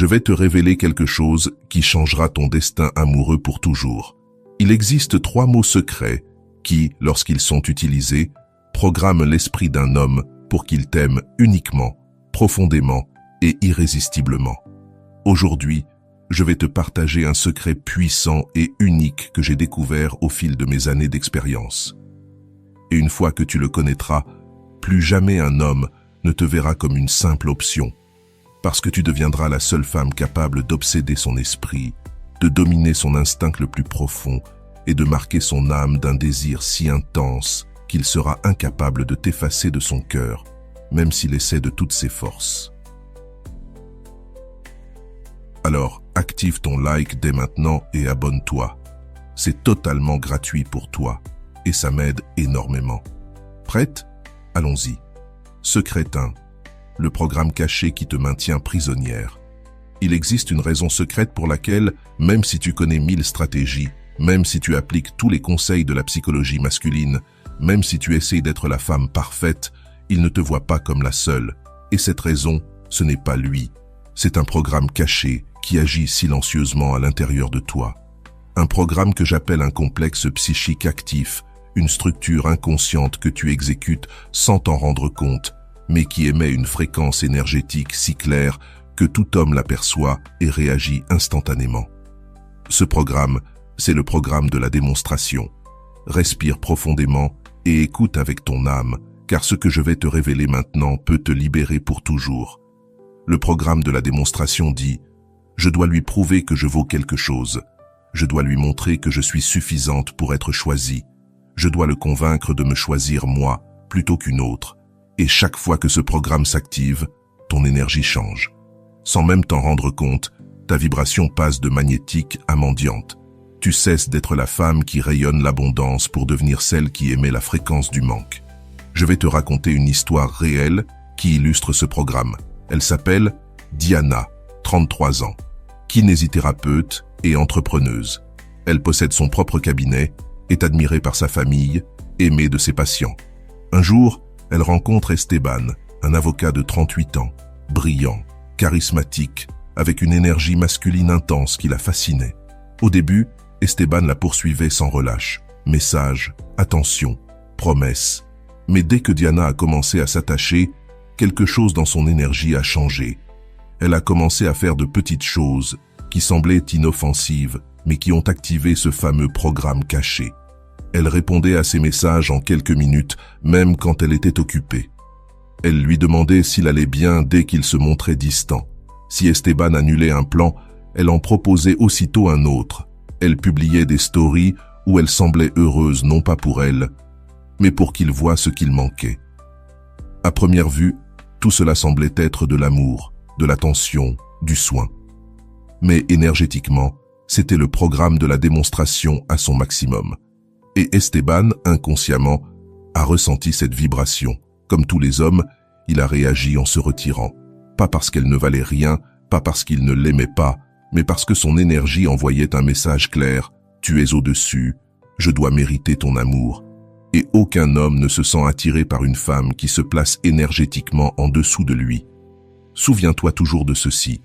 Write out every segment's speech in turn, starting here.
je vais te révéler quelque chose qui changera ton destin amoureux pour toujours. Il existe 3 mots secrets qui, lorsqu'ils sont utilisés, programment l'esprit d'un homme pour qu'il t'aime uniquement, profondément et irrésistiblement. Aujourd'hui, je vais te partager un secret puissant et unique que j'ai découvert au fil de mes années d'expérience. Et une fois que tu le connaîtras, plus jamais un homme ne te verra comme une simple option, parce que tu deviendras la seule femme capable d'obséder son esprit, de dominer son instinct le plus profond et de marquer son âme d'un désir si intense qu'il sera incapable de t'effacer de son cœur, même s'il essaie de toutes ses forces. Alors, active ton like dès maintenant et abonne-toi. C'est totalement gratuit pour toi et ça m'aide énormément. Prête? Allons-y. Secret 1. Le programme caché qui te maintient prisonnière. Il existe une raison secrète pour laquelle, même si tu connais 1000 stratégies, même si tu appliques tous les conseils de la psychologie masculine, même si tu essayes d'être la femme parfaite, il ne te voit pas comme la seule. Et cette raison, ce n'est pas lui. C'est un programme caché qui agit silencieusement à l'intérieur de toi. Un programme que j'appelle un complexe psychique actif, une structure inconsciente que tu exécutes sans t'en rendre compte, mais qui émet une fréquence énergétique si claire que tout homme l'aperçoit et réagit instantanément. Ce programme, c'est le programme de la démonstration. Respire profondément et écoute avec ton âme, car ce que je vais te révéler maintenant peut te libérer pour toujours. Le programme de la démonstration dit « Je dois lui prouver que je vaux quelque chose. Je dois lui montrer que je suis suffisante pour être choisie. Je dois le convaincre de me choisir moi plutôt qu'une autre. » Et chaque fois que ce programme s'active, ton énergie change. Sans même t'en rendre compte, ta vibration passe de magnétique à mendiante. Tu cesses d'être la femme qui rayonne l'abondance pour devenir celle qui émet la fréquence du manque. Je vais te raconter une histoire réelle qui illustre ce programme. Elle s'appelle Diana, 33 ans, kinésithérapeute et entrepreneuse. Elle possède son propre cabinet, est admirée par sa famille, aimée de ses patients. Un jour, elle rencontre Esteban, un avocat de 38 ans, brillant, charismatique, avec une énergie masculine intense qui la fascinait. Au début, Esteban la poursuivait sans relâche. Messages, attention, promesses. Mais dès que Diana a commencé à s'attacher, quelque chose dans son énergie a changé. Elle a commencé à faire de petites choses qui semblaient inoffensives, mais qui ont activé ce fameux programme caché. Elle répondait à ses messages en quelques minutes, même quand elle était occupée. Elle lui demandait s'il allait bien dès qu'il se montrait distant. Si Esteban annulait un plan, elle en proposait aussitôt un autre. Elle publiait des stories où elle semblait heureuse non pas pour elle, mais pour qu'il voie ce qu'il manquait. À première vue, tout cela semblait être de l'amour, de l'attention, du soin. Mais énergétiquement, c'était le programme de la démonstration à son maximum. Et Esteban, inconsciemment, a ressenti cette vibration. Comme tous les hommes, il a réagi en se retirant. Pas parce qu'elle ne valait rien, pas parce qu'il ne l'aimait pas, mais parce que son énergie envoyait un message clair. Tu es au-dessus, je dois mériter ton amour. Et aucun homme ne se sent attiré par une femme qui se place énergétiquement en dessous de lui. Souviens-toi toujours de ceci.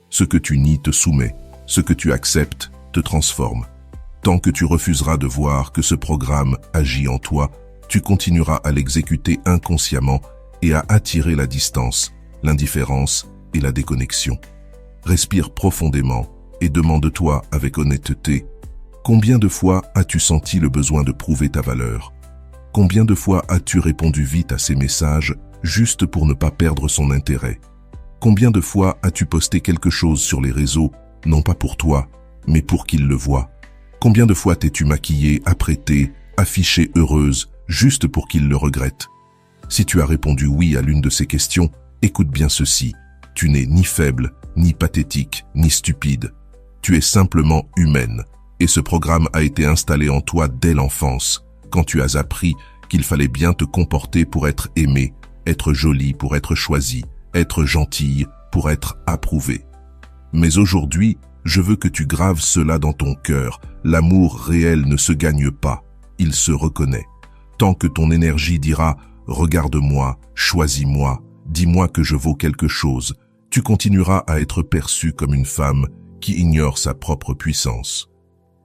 Ce que tu nies te soumet, ce que tu acceptes te transforme. Tant que tu refuseras de voir que ce programme agit en toi, tu continueras à l'exécuter inconsciemment et à attirer la distance, l'indifférence et la déconnexion. Respire profondément et demande-toi avec honnêteté, combien de fois as-tu senti le besoin de prouver ta valeur? Combien de fois as-tu répondu vite à ces messages juste pour ne pas perdre son intérêt? Combien de fois as-tu posté quelque chose sur les réseaux, non pas pour toi, mais pour qu'il le voie? Combien de fois t'es-tu maquillée, apprêtée, affichée heureuse, juste pour qu'il le regrette? Si tu as répondu oui à l'une de ces questions, écoute bien ceci. Tu n'es ni faible, ni pathétique, ni stupide. Tu es simplement humaine. Et ce programme a été installé en toi dès l'enfance, quand tu as appris qu'il fallait bien te comporter pour être aimée, être jolie pour être choisie, être gentille pour être approuvée. Mais aujourd'hui, je veux que tu graves cela dans ton cœur. L'amour réel ne se gagne pas, il se reconnaît. Tant que ton énergie dira « Regarde-moi, choisis-moi, dis-moi que je vaux quelque chose », tu continueras à être perçu comme une femme qui ignore sa propre puissance.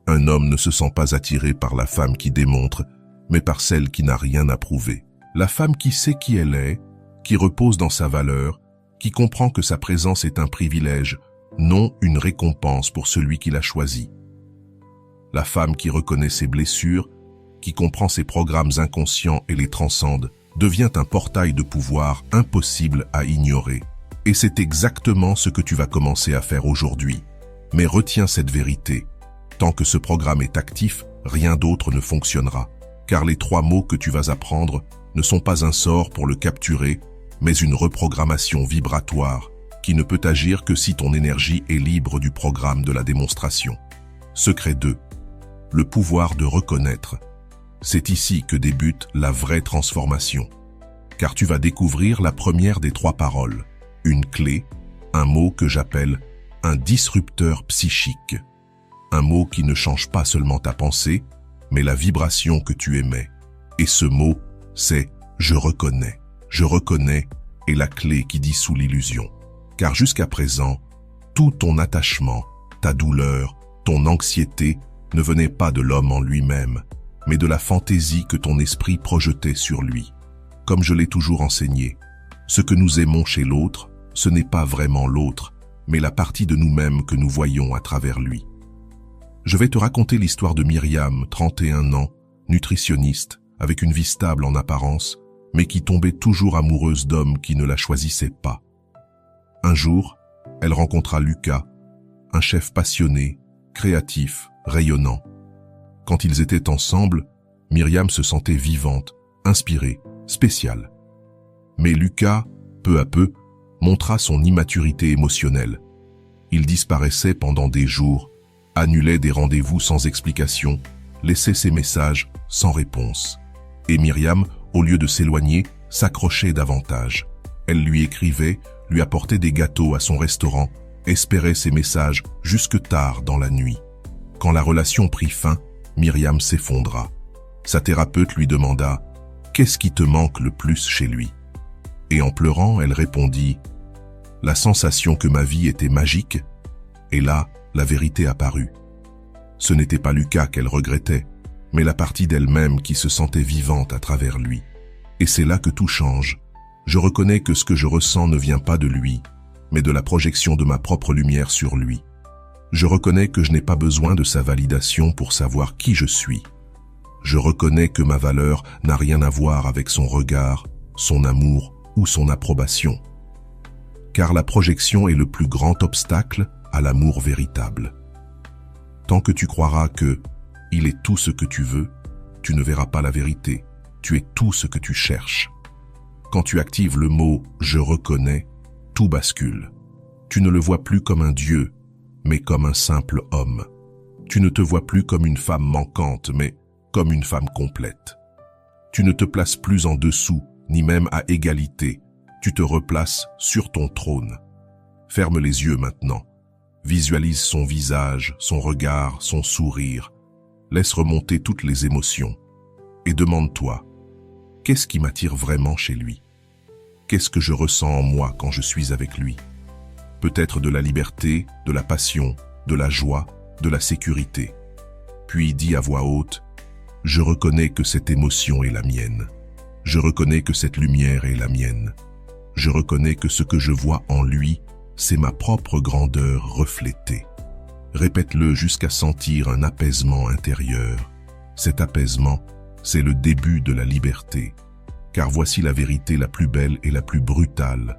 Un homme ne se sent pas attiré par la femme qui démontre, mais par celle qui n'a rien à prouver. La femme qui sait qui elle est, qui repose dans sa valeur, qui comprend que sa présence est un privilège, non une récompense pour celui qui l'a choisi. La femme qui reconnaît ses blessures, qui comprend ses programmes inconscients et les transcende, devient un portail de pouvoir impossible à ignorer. Et c'est exactement ce que tu vas commencer à faire aujourd'hui. Mais retiens cette vérité. Tant que ce programme est actif, rien d'autre ne fonctionnera. Car les 3 mots que tu vas apprendre ne sont pas un sort pour le capturer, mais une reprogrammation vibratoire qui ne peut agir que si ton énergie est libre du programme de la démonstration. Secret 2. Le pouvoir de reconnaître. C'est ici que débute la vraie transformation. Car tu vas découvrir la première des 3 paroles. Une clé, un mot que j'appelle un disrupteur psychique. Un mot qui ne change pas seulement ta pensée, mais la vibration que tu émets. Et ce mot, c'est « je reconnais ». Je reconnais est la clé qui dissout l'illusion. Car jusqu'à présent, tout ton attachement, ta douleur, ton anxiété ne venait pas de l'homme en lui-même, mais de la fantaisie que ton esprit projetait sur lui. Comme je l'ai toujours enseigné, ce que nous aimons chez l'autre, ce n'est pas vraiment l'autre, mais la partie de nous-mêmes que nous voyons à travers lui. Je vais te raconter l'histoire de Myriam, 31 ans, nutritionniste, avec une vie stable en apparence, mais qui tombait toujours amoureuse d'hommes qui ne la choisissaient pas. Un jour, elle rencontra Lucas, un chef passionné, créatif, rayonnant. Quand ils étaient ensemble, Myriam se sentait vivante, inspirée, spéciale. Mais Lucas, peu à peu, montra son immaturité émotionnelle. Il disparaissait pendant des jours, annulait des rendez-vous sans explication, laissait ses messages sans réponse. Et Myriam, au lieu de s'éloigner, s'accrochait davantage. Elle lui écrivait, lui apportait des gâteaux à son restaurant, espérait ses messages jusque tard dans la nuit. Quand la relation prit fin, Myriam s'effondra. Sa thérapeute lui demanda « Qu'est-ce qui te manque le plus chez lui ?» Et en pleurant, elle répondit « La sensation que ma vie était magique. » Et là, la vérité apparut. Ce n'était pas Lucas qu'elle regrettait, mais la partie d'elle-même qui se sentait vivante à travers lui. Et c'est là que tout change. Je reconnais que ce que je ressens ne vient pas de lui, mais de la projection de ma propre lumière sur lui. Je reconnais que je n'ai pas besoin de sa validation pour savoir qui je suis. Je reconnais que ma valeur n'a rien à voir avec son regard, son amour ou son approbation. Car la projection est le plus grand obstacle à l'amour véritable. Tant que tu croiras que il est tout ce que tu veux, tu ne verras pas la vérité. Tu es tout ce que tu cherches. Quand tu actives le mot « je reconnais », tout bascule. Tu ne le vois plus comme un dieu, mais comme un simple homme. Tu ne te vois plus comme une femme manquante, mais comme une femme complète. Tu ne te places plus en dessous, ni même à égalité. Tu te replaces sur ton trône. Ferme les yeux maintenant. Visualise son visage, son regard, son sourire. Laisse remonter toutes les émotions. Et demande-toi, qu'est-ce qui m'attire vraiment chez lui? Qu'est-ce que je ressens en moi quand je suis avec lui? Peut-être de la liberté, de la passion, de la joie, de la sécurité. Puis dis à voix haute, je reconnais que cette émotion est la mienne. Je reconnais que cette lumière est la mienne. Je reconnais que ce que je vois en lui, c'est ma propre grandeur reflétée. Répète-le jusqu'à sentir un apaisement intérieur. Cet apaisement, c'est le début de la liberté. Car voici la vérité la plus belle et la plus brutale.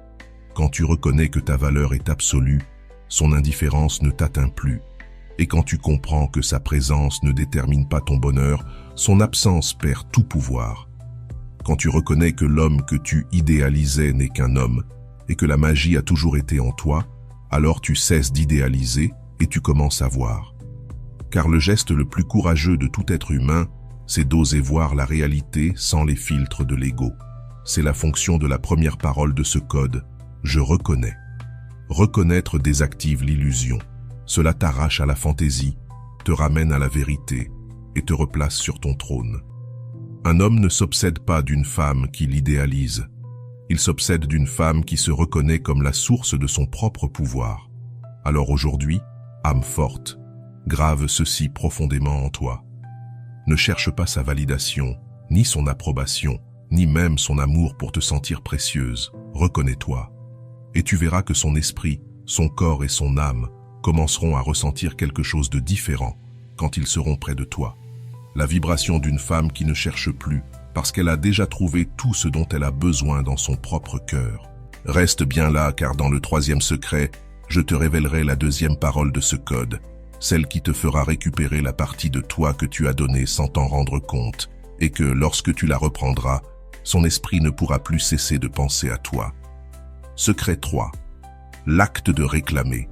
Quand tu reconnais que ta valeur est absolue, son indifférence ne t'atteint plus. Et quand tu comprends que sa présence ne détermine pas ton bonheur, son absence perd tout pouvoir. Quand tu reconnais que l'homme que tu idéalisais n'est qu'un homme, et que la magie a toujours été en toi, alors tu cesses d'idéaliser et tu commences à voir. Car le geste le plus courageux de tout être humain, c'est d'oser voir la réalité sans les filtres de l'ego. C'est la fonction de la première parole de ce code, je reconnais. Reconnaître désactive l'illusion. Cela t'arrache à la fantaisie, te ramène à la vérité et te replace sur ton trône. Un homme ne s'obsède pas d'une femme qui l'idéalise. Il s'obsède d'une femme qui se reconnaît comme la source de son propre pouvoir. Alors aujourd'hui, âme forte, grave ceci profondément en toi. Ne cherche pas sa validation, ni son approbation, ni même son amour pour te sentir précieuse. Reconnais-toi. Et tu verras que son esprit, son corps et son âme commenceront à ressentir quelque chose de différent quand ils seront près de toi. La vibration d'une femme qui ne cherche plus parce qu'elle a déjà trouvé tout ce dont elle a besoin dans son propre cœur. Reste bien là, car dans le 3e secret, je te révélerai la 2e parole de ce code, celle qui te fera récupérer la partie de toi que tu as donnée sans t'en rendre compte, et que, lorsque tu la reprendras, son esprit ne pourra plus cesser de penser à toi. Secret 3. L'acte de réclamer.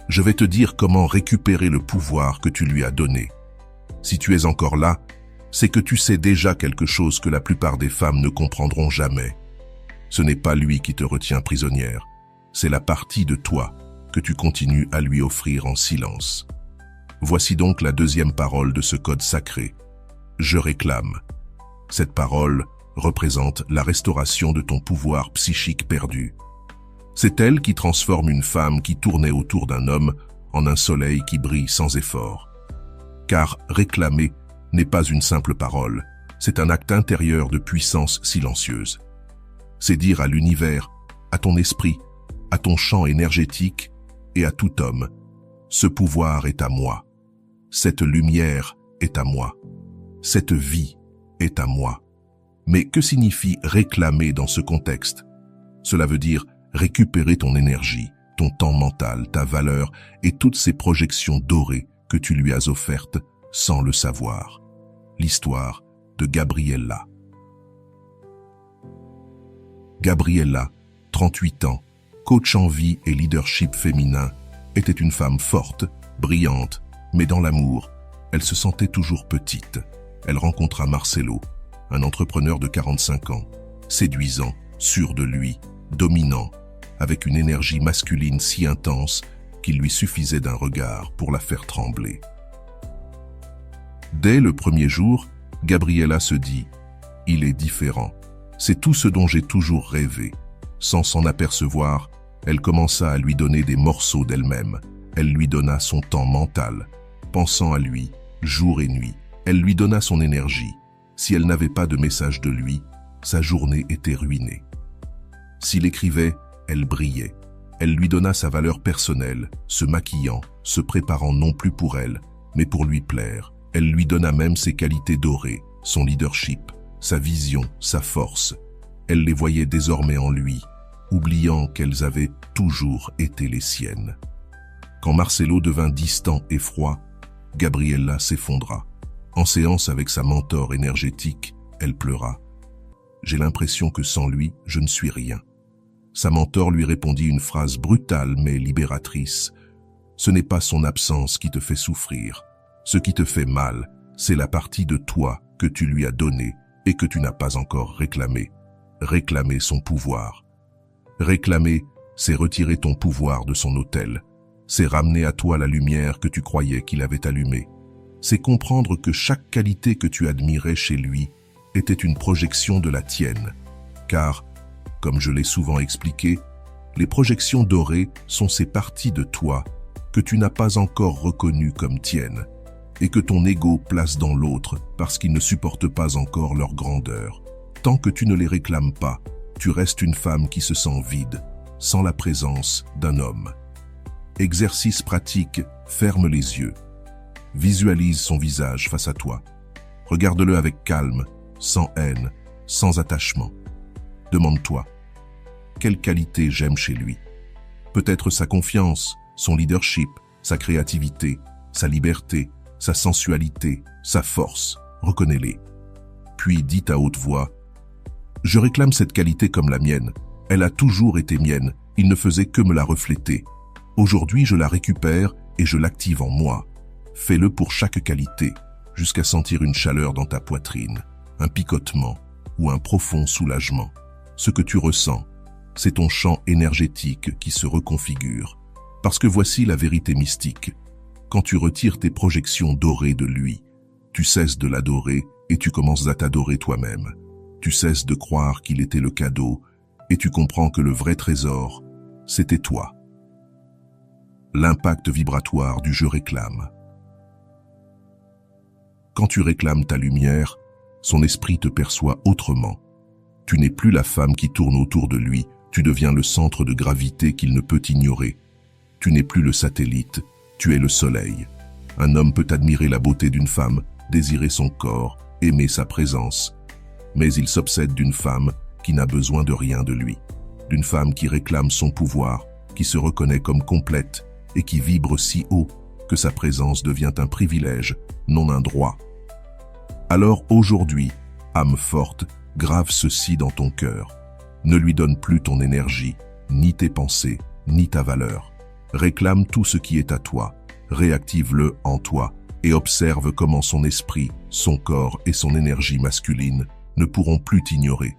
Je vais te dire comment récupérer le pouvoir que tu lui as donné. Si tu es encore là, c'est que tu sais déjà quelque chose que la plupart des femmes ne comprendront jamais. Ce n'est pas lui qui te retient prisonnière, c'est la partie de toi que tu continues à lui offrir en silence. Voici donc la 2e parole de ce code sacré. Je réclame. Cette parole représente la restauration de ton pouvoir psychique perdu. C'est elle qui transforme une femme qui tournait autour d'un homme en un soleil qui brille sans effort. Car réclamer n'est pas une simple parole, c'est un acte intérieur de puissance silencieuse. C'est dire à l'univers, à ton esprit, à ton champ énergétique et à tout homme, ce pouvoir est à moi, cette lumière est à moi, cette vie est à moi. Mais que signifie réclamer dans ce contexte? Cela veut dire récupérer ton énergie, ton temps mental, ta valeur et toutes ces projections dorées que tu lui as offertes sans le savoir. L'histoire de Gabriella. Gabriella, 38 ans, coach en vie et leadership féminin, était une femme forte, brillante, mais dans l'amour, elle se sentait toujours petite. Elle rencontra Marcelo, un entrepreneur de 45 ans, séduisant, sûr de lui, dominant, avec une énergie masculine si intense qu'il lui suffisait d'un regard pour la faire trembler. Dès le premier jour, Gabriella se dit « Il est différent. C'est tout ce dont j'ai toujours rêvé. » Sans s'en apercevoir, elle commença à lui donner des morceaux d'elle-même. Elle lui donna son temps mental, pensant à lui, jour et nuit. Elle lui donna son énergie. Si elle n'avait pas de message de lui, sa journée était ruinée. S'il écrivait, elle brillait. Elle lui donna sa valeur personnelle, se maquillant, se préparant non plus pour elle, mais pour lui plaire. Elle lui donna même ses qualités dorées, son leadership, sa vision, sa force. Elle les voyait désormais en lui, oubliant qu'elles avaient toujours été les siennes. Quand Marcelo devint distant et froid, Gabriella s'effondra. En séance avec sa mentor énergétique, elle pleura. « J'ai l'impression que sans lui, je ne suis rien. » Sa mentor lui répondit une phrase brutale mais libératrice. « Ce n'est pas son absence qui te fait souffrir. Ce qui te fait mal, c'est la partie de toi que tu lui as donnée et que tu n'as pas encore réclamée. Réclamer son pouvoir. Réclamer, c'est retirer ton pouvoir de son autel. C'est ramener à toi la lumière que tu croyais qu'il avait allumée. C'est comprendre que chaque qualité que tu admirais chez lui était une projection de la tienne. Car, comme je l'ai souvent expliqué, les projections dorées sont ces parties de toi que tu n'as pas encore reconnues comme tiennes et que ton ego place dans l'autre parce qu'il ne supporte pas encore leur grandeur. Tant que tu ne les réclames pas, tu restes une femme qui se sent vide, sans la présence d'un homme. Exercice pratique, ferme les yeux. Visualise son visage face à toi. Regarde-le avec calme, sans haine, sans attachement. Demande-toi, quelle qualité j'aime chez lui? Peut-être sa confiance, son leadership, sa créativité, sa liberté, sa sensualité, sa force. Reconnais-les. Puis dis à haute voix, « Je réclame cette qualité comme la mienne. Elle a toujours été mienne. Il ne faisait que me la refléter. Aujourd'hui, je la récupère et je l'active en moi. Fais-le pour chaque qualité, jusqu'à sentir une chaleur dans ta poitrine, un picotement ou un profond soulagement. Ce que tu ressens, c'est ton champ énergétique qui se reconfigure. Parce que voici la vérité mystique. Quand tu retires tes projections dorées de lui, tu cesses de l'adorer et tu commences à t'adorer toi-même. Tu cesses de croire qu'il était le cadeau et tu comprends que le vrai trésor, c'était toi. L'impact vibratoire du « je réclame ». Quand tu réclames ta lumière, son esprit te perçoit autrement. Tu n'es plus la femme qui tourne autour de lui, tu deviens le centre de gravité qu'il ne peut ignorer. Tu n'es plus le satellite, tu es le soleil. Un homme peut admirer la beauté d'une femme, désirer son corps, aimer sa présence. Mais il s'obsède d'une femme qui n'a besoin de rien de lui. D'une femme qui réclame son pouvoir, qui se reconnaît comme complète et qui vibre si haut que sa présence devient un privilège, non un droit. Alors aujourd'hui, âme forte, grave ceci dans ton cœur. Ne lui donne plus ton énergie, ni tes pensées, ni ta valeur. Réclame tout ce qui est à toi, réactive-le en toi et observe comment son esprit, son corps et son énergie masculine ne pourront plus t'ignorer.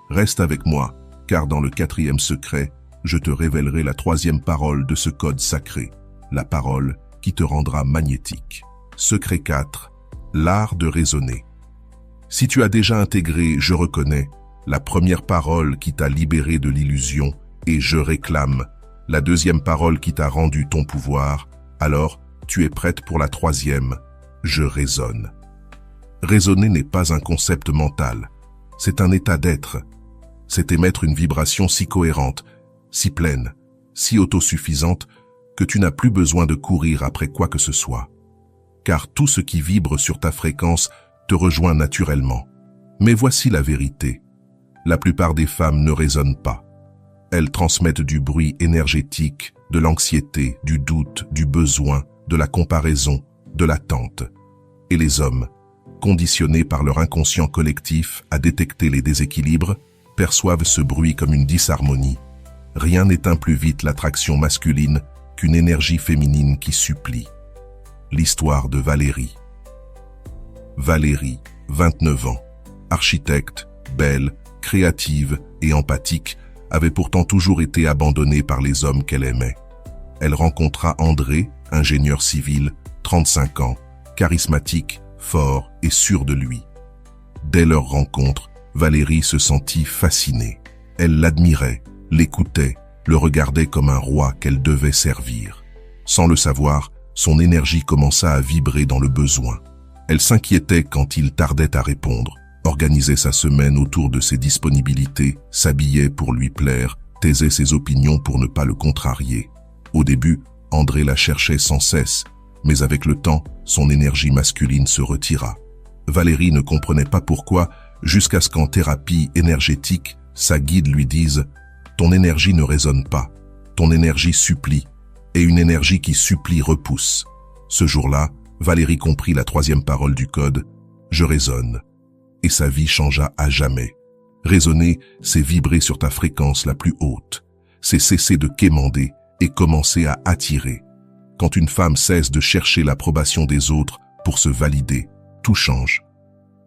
Reste avec moi, car dans le 4e secret, je te révélerai la 3e parole de ce code sacré, la parole qui te rendra magnétique. Secret 4, l'art de raisonner. Si tu as déjà intégré « je reconnais », la première parole qui t'a libéré de l'illusion est « je réclame », la 2e parole qui t'a rendu ton pouvoir, alors tu es prête pour la 3e, « je raisonne ». Raisonner n'est pas un concept mental, c'est un état d'être. C'est émettre une vibration si cohérente, si pleine, si autosuffisante, que tu n'as plus besoin de courir après quoi que ce soit. Car tout ce qui vibre sur ta fréquence te rejoint naturellement. Mais voici la vérité. La plupart des femmes ne raisonnent pas. Elles transmettent du bruit énergétique, de l'anxiété, du doute, du besoin, de la comparaison, de l'attente. Et les hommes, conditionnés par leur inconscient collectif à détecter les déséquilibres, perçoivent ce bruit comme une disharmonie. Rien n'éteint plus vite l'attraction masculine qu'une énergie féminine qui supplie. L'histoire de Valérie. Valérie, 29 ans, architecte, belle, créative et empathique, avait pourtant toujours été abandonnée par les hommes qu'elle aimait. Elle rencontra André, ingénieur civil, 35 ans, charismatique, fort et sûr de lui. Dès leur rencontre, Valérie se sentit fascinée. Elle l'admirait, l'écoutait, le regardait comme un roi qu'elle devait servir. Sans le savoir, son énergie commença à vibrer dans le besoin. Elle s'inquiétait quand il tardait à répondre, organisait sa semaine autour de ses disponibilités, s'habillait pour lui plaire, taisait ses opinions pour ne pas le contrarier. Au début, André la cherchait sans cesse, mais avec le temps, son énergie masculine se retira. Valérie ne comprenait pas pourquoi, jusqu'à ce qu'en thérapie énergétique, sa guide lui dise « Ton énergie ne résonne pas, ton énergie supplie, et une énergie qui supplie repousse. » Ce jour-là, Valérie comprit la 3e parole du code « Je raisonne ». Et sa vie changea à jamais. Raisonner, c'est vibrer sur ta fréquence la plus haute. C'est cesser de quémander et commencer à attirer. Quand une femme cesse de chercher l'approbation des autres pour se valider, tout change.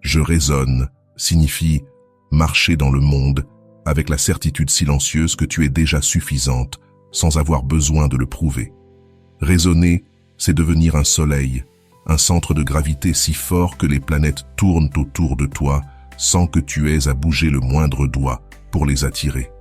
Je raisonne signifie marcher dans le monde avec la certitude silencieuse que tu es déjà suffisante sans avoir besoin de le prouver. Raisonner, c'est devenir un soleil, un centre de gravité si fort que les planètes tournent autour de toi sans que tu aies à bouger le moindre doigt pour les attirer.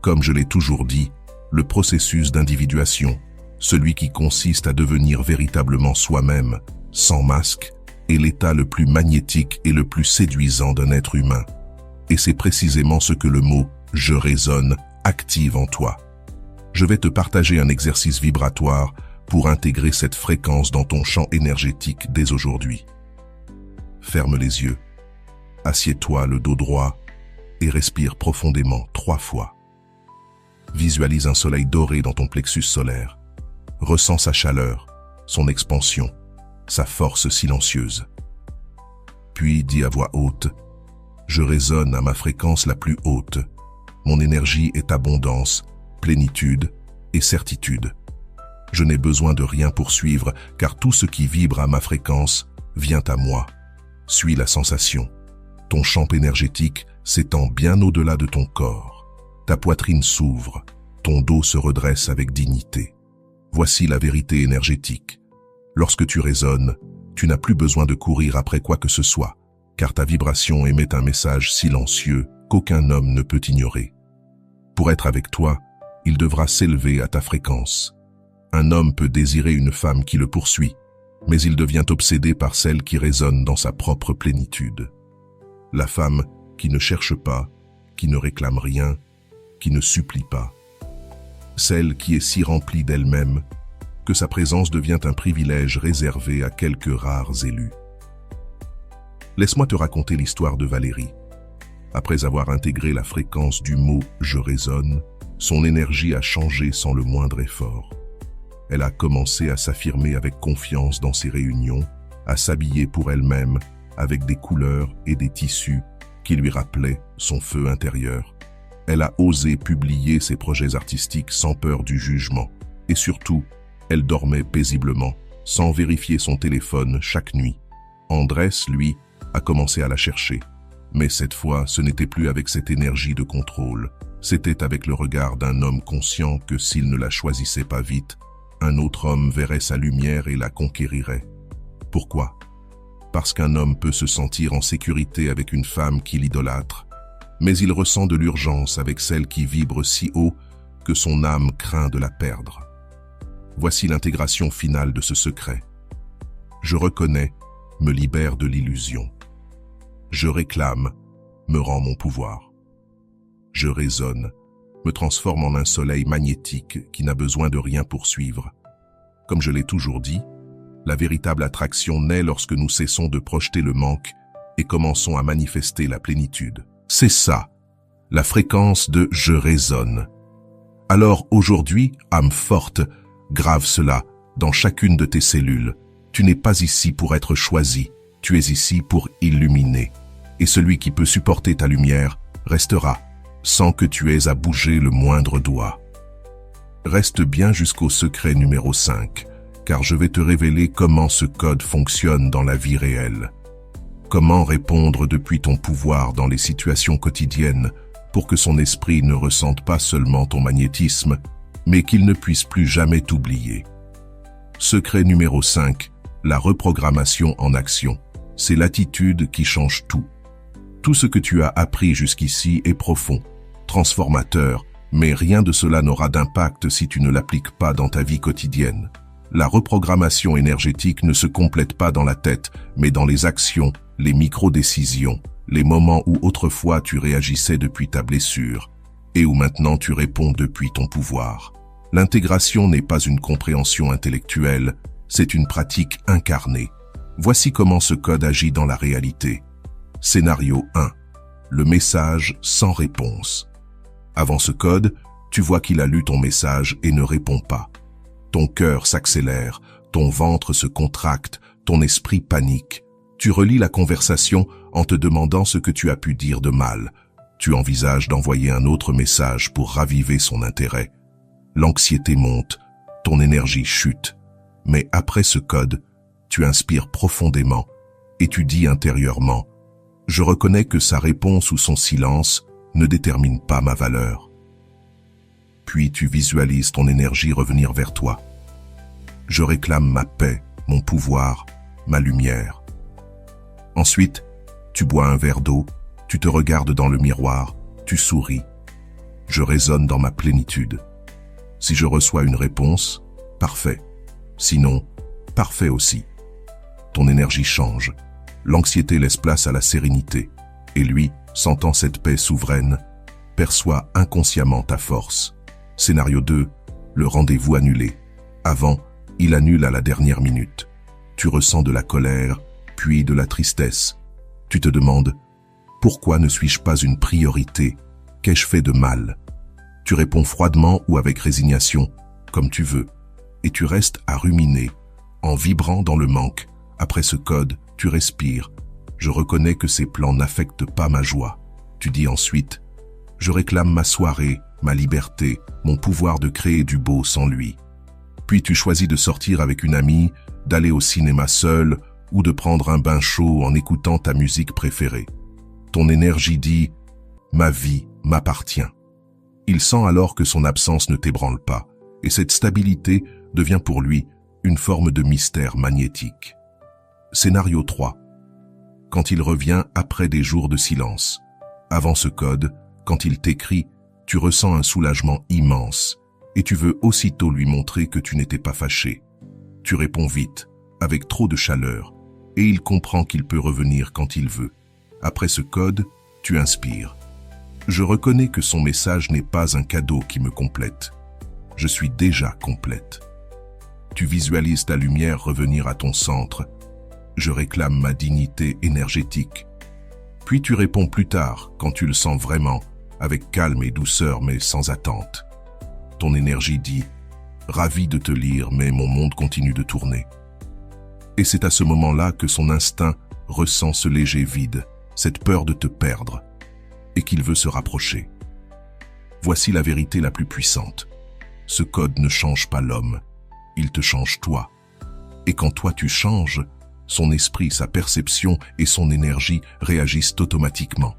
Comme je l'ai toujours dit, le processus d'individuation, celui qui consiste à devenir véritablement soi-même, sans masque, est l'état le plus magnétique et le plus séduisant d'un être humain. Et c'est précisément ce que le mot « je raisonne » active en toi. Je vais te partager un exercice vibratoire pour intégrer cette fréquence dans ton champ énergétique dès aujourd'hui. Ferme les yeux, assieds-toi le dos droit et respire profondément 3 fois. Visualise un soleil doré dans ton plexus solaire. Ressens sa chaleur, son expansion, sa force silencieuse. Puis dis à voix haute, « Je résonne à ma fréquence la plus haute. Mon énergie est abondance, plénitude et certitude. Je n'ai besoin de rien pour suivre, car tout ce qui vibre à ma fréquence vient à moi. Suis la sensation. Ton champ énergétique s'étend bien au-delà de ton corps. Ta poitrine s'ouvre, ton dos se redresse avec dignité. Voici la vérité énergétique. Lorsque tu résonnes, tu n'as plus besoin de courir après quoi que ce soit, car ta vibration émet un message silencieux qu'aucun homme ne peut ignorer. Pour être avec toi, il devra s'élever à ta fréquence. Un homme peut désirer une femme qui le poursuit, mais il devient obsédé par celle qui résonne dans sa propre plénitude. La femme qui ne cherche pas, qui ne réclame rien, qui ne supplie pas. Celle qui est si remplie d'elle-même que sa présence devient un privilège réservé à quelques rares élus. Laisse-moi te raconter l'histoire de Valérie. Après avoir intégré la fréquence du mot « je résonne », son énergie a changé sans le moindre effort. Elle a commencé à s'affirmer avec confiance dans ses réunions, à s'habiller pour elle-même avec des couleurs et des tissus qui lui rappelaient son feu intérieur. Elle a osé publier ses projets artistiques sans peur du jugement. Et surtout, elle dormait paisiblement, sans vérifier son téléphone chaque nuit. Andrés, lui, a commencé à la chercher. Mais cette fois, ce n'était plus avec cette énergie de contrôle. C'était avec le regard d'un homme conscient que s'il ne la choisissait pas vite, un autre homme verrait sa lumière et la conquérirait. Pourquoi? Parce qu'un homme peut se sentir en sécurité avec une femme qui l'idolâtre, mais il ressent de l'urgence avec celle qui vibre si haut que son âme craint de la perdre. Voici l'intégration finale de ce secret. Je reconnais, me libère de l'illusion. Je réclame, me rend mon pouvoir. Je résonne, me transforme en un soleil magnétique qui n'a besoin de rien poursuivre. Comme je l'ai toujours dit, la véritable attraction naît lorsque nous cessons de projeter le manque et commençons à manifester la plénitude. C'est ça, la fréquence de « je résonne ». Alors aujourd'hui, âme forte, grave cela dans chacune de tes cellules. Tu n'es pas ici pour être choisi, tu es ici pour illuminer. Et celui qui peut supporter ta lumière restera, sans que tu aies à bouger le moindre doigt. Reste bien jusqu'au secret numéro 5, car je vais te révéler comment ce code fonctionne dans la vie réelle. Comment répondre depuis ton pouvoir dans les situations quotidiennes pour que son esprit ne ressente pas seulement ton magnétisme, mais qu'il ne puisse plus jamais t'oublier. Secret numéro 5, la reprogrammation en action. C'est l'attitude qui change tout. Tout ce que tu as appris jusqu'ici est profond, transformateur, mais rien de cela n'aura d'impact si tu ne l'appliques pas dans ta vie quotidienne. La reprogrammation énergétique ne se complète pas dans la tête, mais dans les actions, les micro-décisions, les moments où autrefois tu réagissais depuis ta blessure, et où maintenant tu réponds depuis ton pouvoir. L'intégration n'est pas une compréhension intellectuelle, c'est une pratique incarnée. Voici comment ce code agit dans la réalité. Scénario 1. Le message sans réponse. Avant ce code, tu vois qu'il a lu ton message et ne répond pas. Ton cœur s'accélère, ton ventre se contracte, ton esprit panique. Tu relis la conversation en te demandant ce que tu as pu dire de mal. Tu envisages d'envoyer un autre message pour raviver son intérêt. L'anxiété monte, ton énergie chute. Mais après ce code, tu inspires profondément et tu dis intérieurement « Je reconnais que sa réponse ou son silence ne détermine pas ma valeur. » Puis tu visualises ton énergie revenir vers toi. « Je réclame ma paix, mon pouvoir, ma lumière. » Ensuite, tu bois un verre d'eau, tu te regardes dans le miroir, tu souris. « Je résonne dans ma plénitude. » Si je reçois une réponse, parfait. Sinon, parfait aussi. Ton énergie change. L'anxiété laisse place à la sérénité. Et lui, sentant cette paix souveraine, perçoit inconsciemment ta force. Scénario 2, le rendez-vous annulé. Avant, il annule à la dernière minute. Tu ressens de la colère, puis de la tristesse. Tu te demandes, pourquoi ne suis-je pas une priorité? Qu'ai-je fait de mal? Tu réponds froidement ou avec résignation, comme tu veux, et tu restes à ruminer, en vibrant dans le manque. Après ce code, tu respires. Je reconnais que ces plans n'affectent pas ma joie. Tu dis ensuite, je réclame ma soirée, ma liberté, mon pouvoir de créer du beau sans lui. Puis tu choisis de sortir avec une amie, d'aller au cinéma seul ou de prendre un bain chaud en écoutant ta musique préférée. Ton énergie dit « Ma vie m'appartient ». Il sent alors que son absence ne t'ébranle pas, et cette stabilité devient pour lui une forme de mystère magnétique. Scénario 3. Quand il revient après des jours de silence. Avant ce code, quand il t'écrit, Tu ressens un soulagement immense et tu veux aussitôt lui montrer que tu n'étais pas fâché. Tu réponds vite, avec trop de chaleur, et il comprend qu'il peut revenir quand il veut. Après ce code, tu inspires. Je reconnais que son message n'est pas un cadeau qui me complète. Je suis déjà complète. Tu visualises ta lumière revenir à ton centre. Je réclame ma dignité énergétique. Puis tu réponds plus tard, quand tu le sens vraiment, avec calme et douceur mais sans attente. Ton énergie dit « Ravi de te lire, mais mon monde continue de tourner ». Et c'est à ce moment-là que son instinct ressent ce léger vide, cette peur de te perdre, et qu'il veut se rapprocher. Voici la vérité la plus puissante. Ce code ne change pas l'homme, il te change toi. Et quand toi tu changes, son esprit, sa perception et son énergie réagissent automatiquement.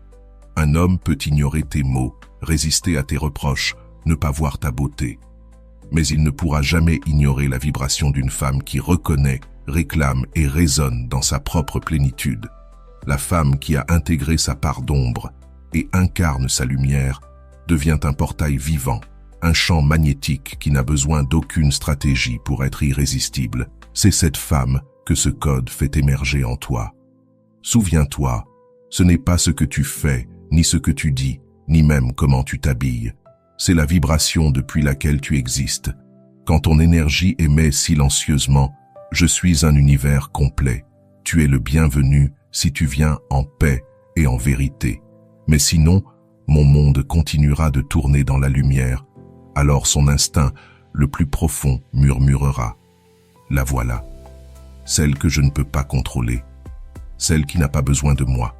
Un homme peut ignorer tes mots, résister à tes reproches, ne pas voir ta beauté. Mais il ne pourra jamais ignorer la vibration d'une femme qui reconnaît, réclame et résonne dans sa propre plénitude. La femme qui a intégré sa part d'ombre et incarne sa lumière devient un portail vivant, un champ magnétique qui n'a besoin d'aucune stratégie pour être irrésistible. C'est cette femme que ce code fait émerger en toi. Souviens-toi, ce n'est pas ce que tu fais, ni ce que tu dis, ni même comment tu t'habilles. C'est la vibration depuis laquelle tu existes. Quand ton énergie émet silencieusement, je suis un univers complet. Tu es le bienvenu si tu viens en paix et en vérité. Mais sinon, mon monde continuera de tourner dans la lumière. Alors son instinct, le plus profond, murmurera. La voilà. Celle que je ne peux pas contrôler. Celle qui n'a pas besoin de moi.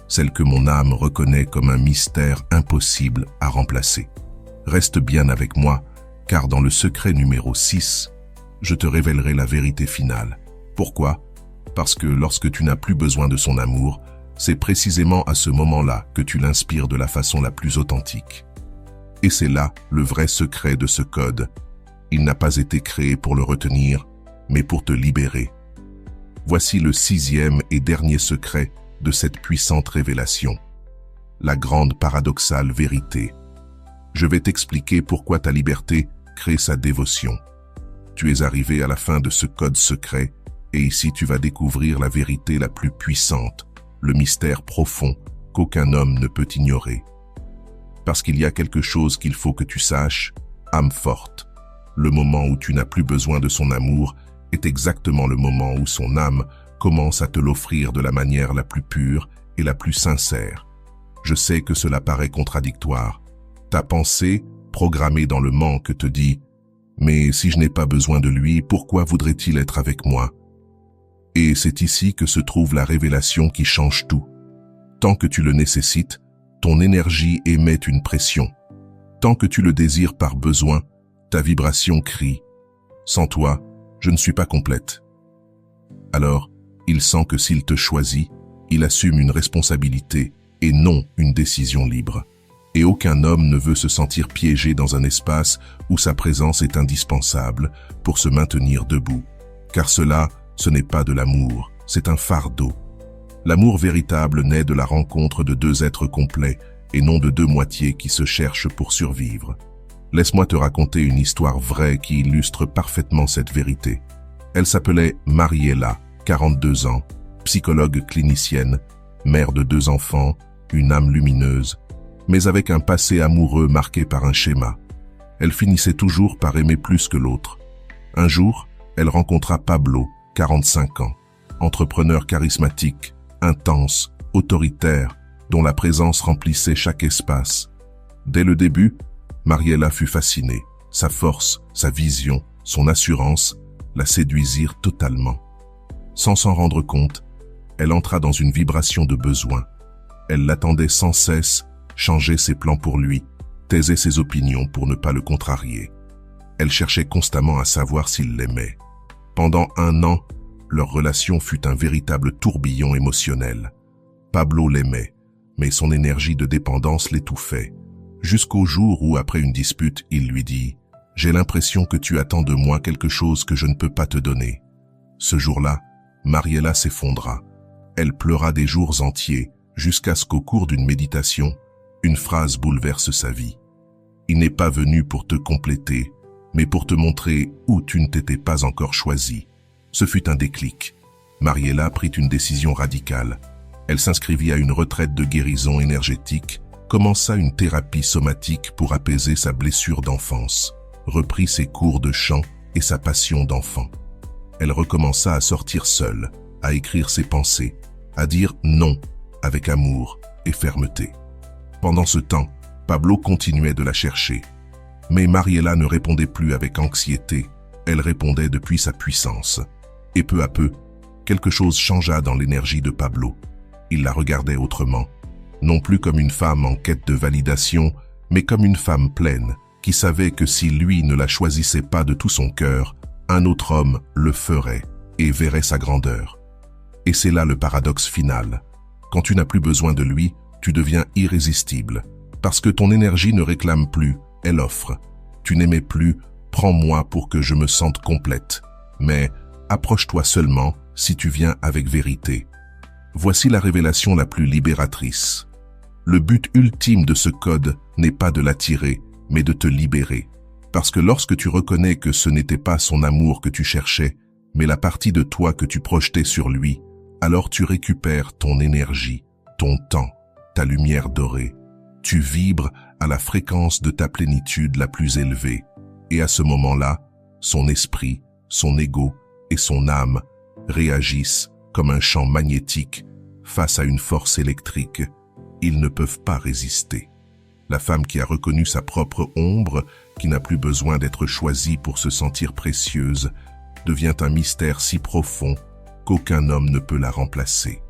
Celle que mon âme reconnaît comme un mystère impossible à remplacer. Reste bien avec moi, car dans le secret numéro 6, je te révélerai la vérité finale. Pourquoi? Parce que lorsque tu n'as plus besoin de son amour, c'est précisément à ce moment-là que tu l'inspires de la façon la plus authentique. Et c'est là le vrai secret de ce code. Il n'a pas été créé pour le retenir, mais pour te libérer. Voici le 6e et dernier secret de cette puissante révélation. La grande paradoxale vérité. Je vais t'expliquer pourquoi ta liberté crée sa dévotion. Tu es arrivé à la fin de ce code secret, et ici tu vas découvrir la vérité la plus puissante, le mystère profond qu'aucun homme ne peut ignorer. Parce qu'il y a quelque chose qu'il faut que tu saches, âme forte. Le moment où tu n'as plus besoin de son amour est exactement le moment où son âme commence à te l'offrir de la manière la plus pure et la plus sincère. Je sais que cela paraît contradictoire. Ta pensée, programmée dans le manque, te dit « Mais si je n'ai pas besoin de lui, pourquoi voudrait-il être avec moi ?» Et c'est ici que se trouve la révélation qui change tout. Tant que tu le nécessites, ton énergie émet une pression. Tant que tu le désires par besoin, ta vibration crie « Sans toi, je ne suis pas complète. » Alors, il sent que s'il te choisit, il assume une responsabilité et non une décision libre. Et aucun homme ne veut se sentir piégé dans un espace où sa présence est indispensable pour se maintenir debout. Car cela, ce n'est pas de l'amour, c'est un fardeau. L'amour véritable naît de la rencontre de deux êtres complets et non de deux moitiés qui se cherchent pour survivre. Laisse-moi te raconter une histoire vraie qui illustre parfaitement cette vérité. Elle s'appelait Mariella, 42 ans, psychologue clinicienne, mère de 2 enfants, une âme lumineuse, mais avec un passé amoureux marqué par un schéma. Elle finissait toujours par aimer plus que l'autre. Un jour, elle rencontra Pablo, 45 ans, entrepreneur charismatique, intense, autoritaire, dont la présence remplissait chaque espace. Dès le début, Mariella fut fascinée. Sa force, sa vision, son assurance la séduisirent totalement. Sans s'en rendre compte, elle entra dans une vibration de besoin. Elle l'attendait sans cesse, changeait ses plans pour lui, taisait ses opinions pour ne pas le contrarier. Elle cherchait constamment à savoir s'il l'aimait. Pendant 1 an, leur relation fut un véritable tourbillon émotionnel. Pablo l'aimait, mais son énergie de dépendance l'étouffait. Jusqu'au jour où, après une dispute, il lui dit « J'ai l'impression que tu attends de moi quelque chose que je ne peux pas te donner. » Ce jour-là, Mariella s'effondra. Elle pleura des jours entiers, jusqu'à ce qu'au cours d'une méditation, une phrase bouleverse sa vie. Il n'est pas venu pour te compléter, mais pour te montrer où tu ne t'étais pas encore choisi. Ce fut un déclic. Mariella prit une décision radicale. Elle s'inscrivit à une retraite de guérison énergétique, commença une thérapie somatique pour apaiser sa blessure d'enfance, reprit ses cours de chant et sa passion d'enfant. Elle recommença à sortir seule, à écrire ses pensées, à dire non avec amour et fermeté. Pendant ce temps, Pablo continuait de la chercher. Mais Mariella ne répondait plus avec anxiété, elle répondait depuis sa puissance. Et peu à peu, quelque chose changea dans l'énergie de Pablo. Il la regardait autrement, non plus comme une femme en quête de validation, mais comme une femme pleine, qui savait que si lui ne la choisissait pas de tout son cœur, un autre homme le ferait et verrait sa grandeur. Et c'est là le paradoxe final. Quand tu n'as plus besoin de lui, tu deviens irrésistible. Parce que ton énergie ne réclame plus, elle offre. Tu n'aimais plus, prends-moi pour que je me sente complète. Mais approche-toi seulement si tu viens avec vérité. Voici la révélation la plus libératrice. Le but ultime de ce code n'est pas de l'attirer, mais de te libérer. Parce que lorsque tu reconnais que ce n'était pas son amour que tu cherchais, mais la partie de toi que tu projetais sur lui, alors tu récupères ton énergie, ton temps, ta lumière dorée. Tu vibres à la fréquence de ta plénitude la plus élevée. Et à ce moment-là, son esprit, son ego et son âme réagissent comme un champ magnétique face à une force électrique. Ils ne peuvent pas résister. La femme qui a reconnu sa propre ombre, qui n'a plus besoin d'être choisie pour se sentir précieuse, devient un mystère si profond qu'aucun homme ne peut la remplacer.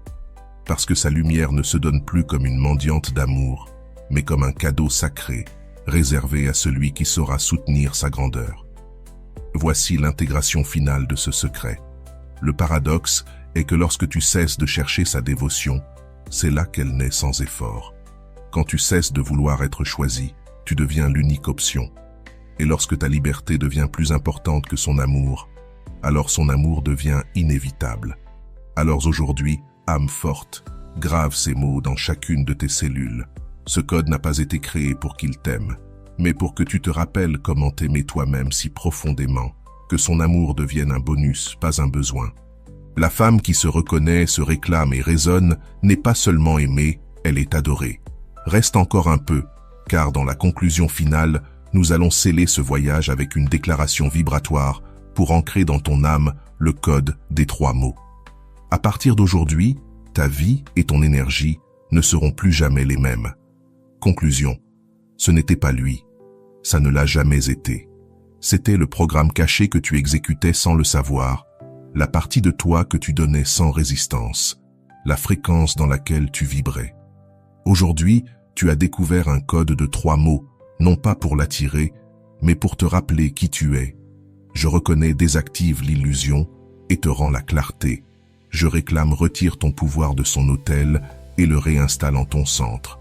Parce que sa lumière ne se donne plus comme une mendiante d'amour, mais comme un cadeau sacré, réservé à celui qui saura soutenir sa grandeur. Voici l'intégration finale de ce secret. Le paradoxe est que lorsque tu cesses de chercher sa dévotion, c'est là qu'elle naît sans effort. Quand tu cesses de vouloir être choisi, tu deviens l'unique option. Et lorsque ta liberté devient plus importante que son amour, alors son amour devient inévitable. Alors aujourd'hui, âme forte, grave ces mots dans chacune de tes cellules. Ce code n'a pas été créé pour qu'il t'aime, mais pour que tu te rappelles comment t'aimer toi-même si profondément, que son amour devienne un bonus, pas un besoin. La femme qui se reconnaît, se réclame et raisonne n'est pas seulement aimée, elle est adorée. Reste encore un peu, car dans la conclusion finale, nous allons sceller ce voyage avec une déclaration vibratoire pour ancrer dans ton âme le code des 3 mots. À partir d'aujourd'hui, ta vie et ton énergie ne seront plus jamais les mêmes. Conclusion, ce n'était pas lui, ça ne l'a jamais été. C'était le programme caché que tu exécutais sans le savoir, la partie de toi que tu donnais sans résistance, la fréquence dans laquelle tu vibrais. Aujourd'hui, tu as découvert un code de 3 mots, non pas pour l'attirer, mais pour te rappeler qui tu es. Je reconnais, désactive l'illusion et te rends la clarté. Je réclame, retire ton pouvoir de son autel et le réinstalle en ton centre.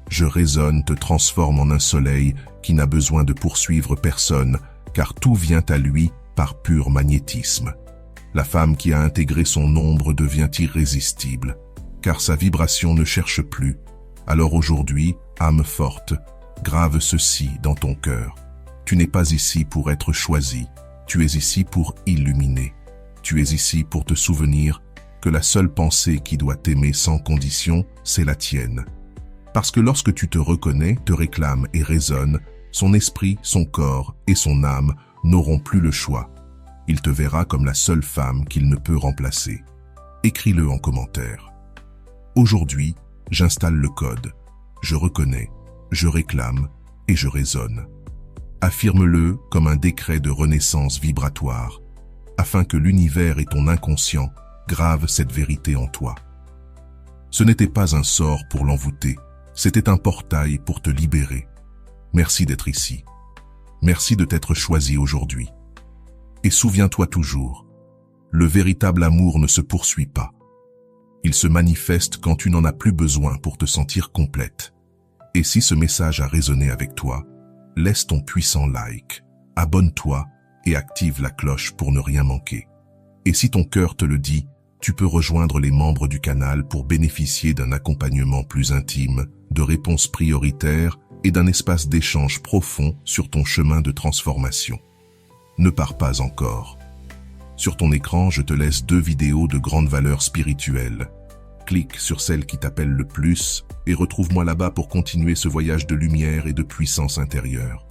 Je résonne, te transforme en un soleil qui n'a besoin de poursuivre personne, car tout vient à lui par pur magnétisme. La femme qui a intégré son ombre devient irrésistible, car sa vibration ne cherche plus. Alors aujourd'hui, âme forte, grave ceci dans ton cœur. Tu n'es pas ici pour être choisi, tu es ici pour illuminer. Tu es ici pour te souvenir que la seule pensée qui doit t'aimer sans condition, c'est la tienne. Parce que lorsque tu te reconnais, te réclames et raisonnes, son esprit, son corps et son âme n'auront plus le choix. Il te verra comme la seule femme qu'il ne peut remplacer. Écris-le en commentaire. Aujourd'hui, j'installe le code. Je reconnais, je réclame et je raisonne. Affirme-le comme un décret de renaissance vibratoire, afin que l'univers et ton inconscient gravent cette vérité en toi. Ce n'était pas un sort pour l'envoûter, c'était un portail pour te libérer. Merci d'être ici. Merci de t'être choisi aujourd'hui. Et souviens-toi toujours, le véritable amour ne se poursuit pas. Il se manifeste quand tu n'en as plus besoin pour te sentir complète. Et si ce message a résonné avec toi, laisse ton puissant like, abonne-toi et active la cloche pour ne rien manquer. Et si ton cœur te le dit, tu peux rejoindre les membres du canal pour bénéficier d'un accompagnement plus intime, de réponses prioritaires et d'un espace d'échange profond sur ton chemin de transformation. Ne pars pas encore. Sur ton écran, je te laisse 2 vidéos de grande valeur spirituelle. Clique sur celle qui t'appelle le plus et retrouve-moi là-bas pour continuer ce voyage de lumière et de puissance intérieure.